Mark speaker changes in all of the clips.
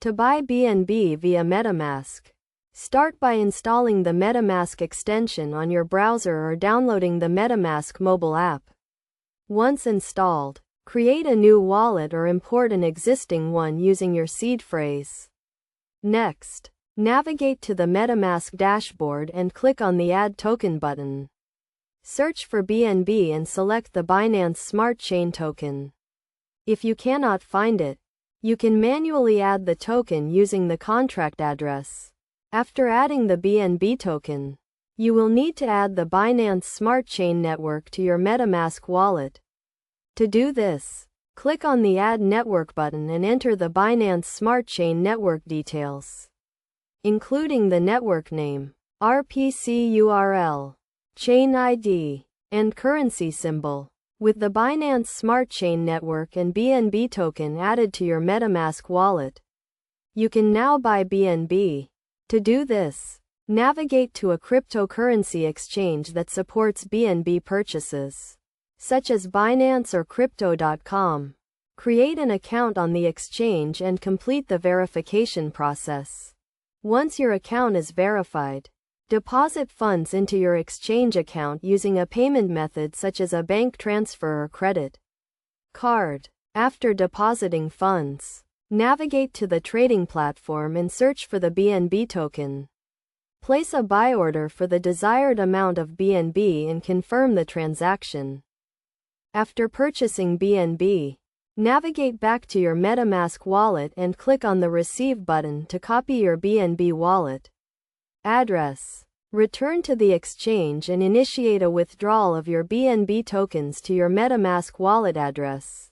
Speaker 1: To buy BNB via MetaMask, start by installing the MetaMask extension on your browser or downloading the MetaMask mobile app. Once installed, create a new wallet or import an existing one using your seed phrase. Next, navigate to the MetaMask dashboard and click on the Add Token button. Search for BNB and select the Binance Smart Chain token. If you cannot find it, you can manually add the token using the contract address. After adding the BNB token, you will need to add the Binance Smart Chain network to your MetaMask wallet. To do this, click on the Add Network button and enter the Binance Smart Chain network details, including the network name, RPC URL, chain ID, and currency symbol. With the Binance Smart Chain network and BNB token added to your MetaMask wallet, you can now buy BNB. To do this, navigate to a cryptocurrency exchange that supports BNB purchases, such as Binance or Crypto.com. Create an account on the exchange and complete the verification process. Once your account is verified, deposit funds into your exchange account using a payment method such as a bank transfer or credit card. After depositing funds, navigate to the trading platform and search for the BNB token. Place a buy order for the desired amount of BNB and confirm the transaction. After purchasing BNB, navigate back to your MetaMask wallet and click on the Receive button to copy your BNB wallet address. Return to the exchange and initiate a withdrawal of your BNB tokens to your MetaMask wallet address.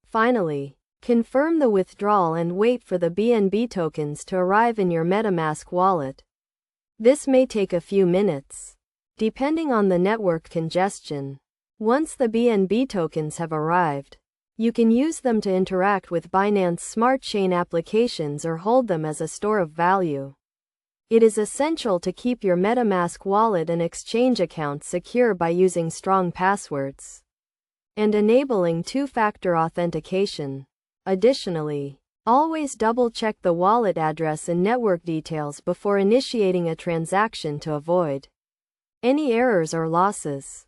Speaker 1: Finally, confirm the withdrawal and wait for the BNB tokens to arrive in your MetaMask wallet. This may take a few minutes, depending on the network congestion. Once the BNB tokens have arrived, you can use them to interact with Binance Smart Chain applications or hold them as a store of value. It is essential to keep your MetaMask wallet and exchange account secure by using strong passwords and enabling two-factor authentication. Additionally, always double-check the wallet address and network details before initiating a transaction to avoid any errors or losses.